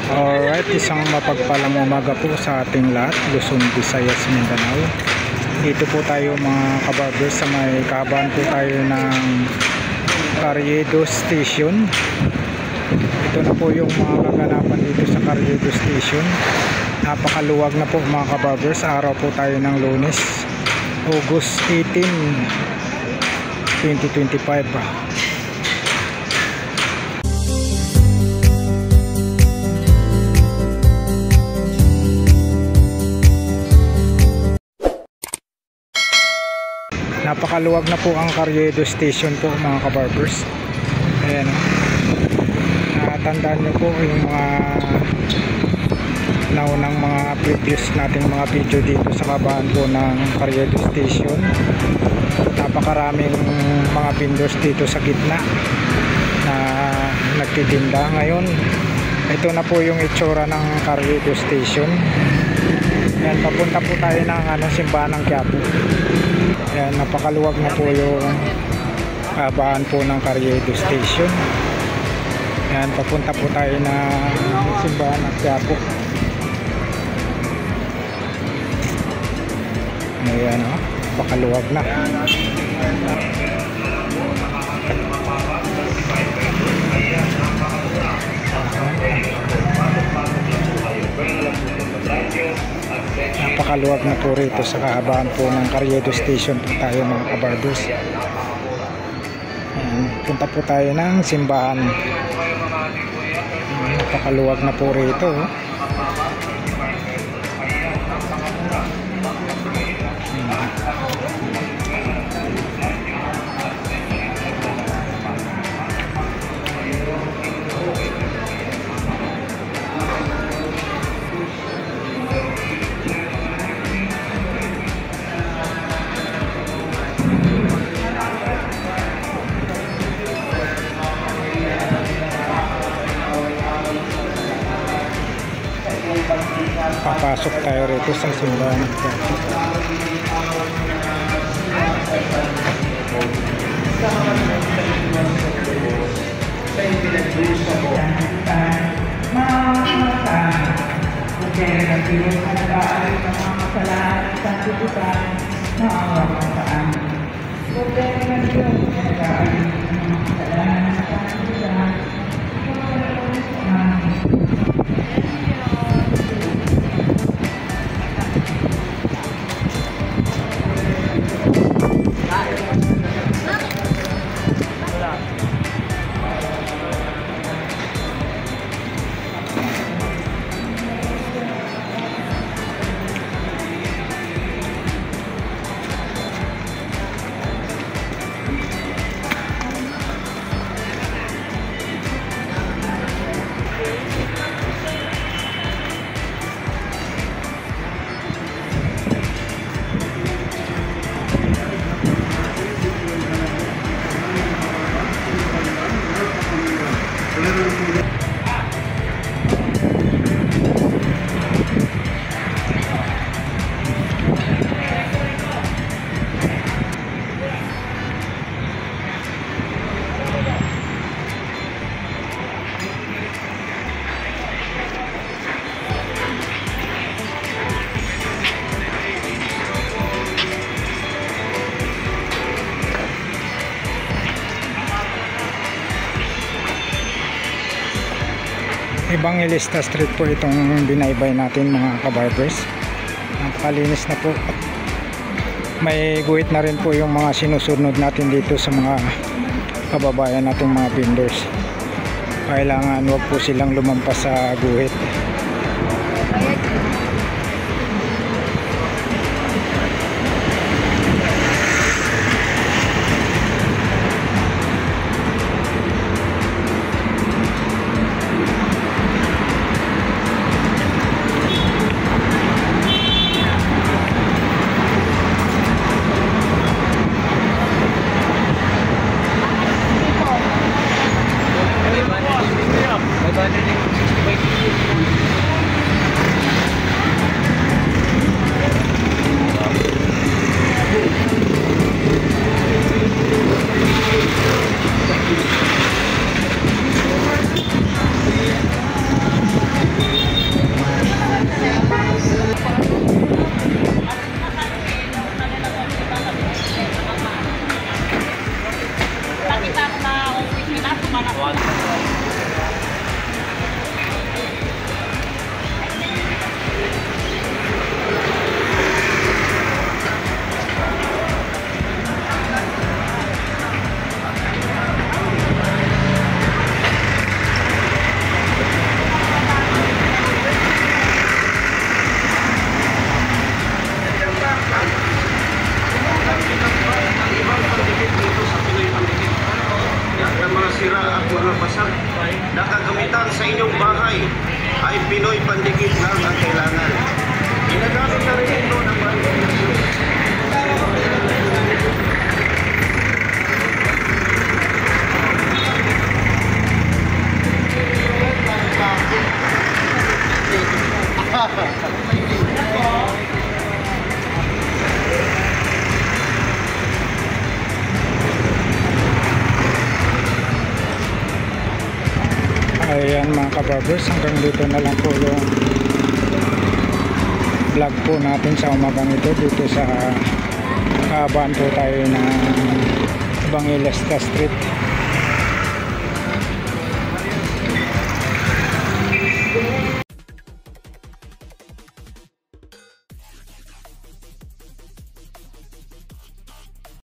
Alright, isang mapagpalang umaga po sa ating lahat, Luzon, Visayas, Mindanao. Dito po tayo mga kabarbers sa may kahabaan po tayo ng Carriedo Station. Ito na po yung mga kaganapan dito sa Carriedo Station. Napakaluwag na po mga kabarbers. Araw po tayo ng Lunes, August 18, 2025. Napakaluwag na po ang Carriedo Station po mga kabarbers. Ayan, natandaan nyo po yung mga naunang mga previous nating mga video dito sa kabahan po ng Carriedo Station. Napakaraming mga vendors dito sa gitna na nagtitinda. Ngayon ito na po yung itsura ng Carriedo Station. Ayan, papunta po tayo ng simbahan ng Quiapo. Ayan, napakaluwag na po yung kahabaan po ng Carriedo Station. Ayan, papunta po tayo na simbahan ng Quiapo. Ayan, napakaluwag na. Napakaluwag na po rito sa kahabaan po ng Carriedo Station po tayo mga kabarbers. Punta po tayo ng simbahan. Napakaluwag na po rito. Papasok tayo rito sa simbahan. Evangelista Street po itong binaybay natin mga kabarbers. Napakalinis na po. May guhit na rin po yung mga sinusunod natin dito sa mga kababayan nating mga vendors. Kailangan wag po silang lumampas sa guhit. bahay ay Pinoy pandikit lang ang kailangan. Ginagamit na rin ito ng mga organisasyon. Ayan mga kabarbers, hanggang dito na lang po yung vlog po natin sa umagang ito dito sa kahabaan po tayo ng Evangelista Street.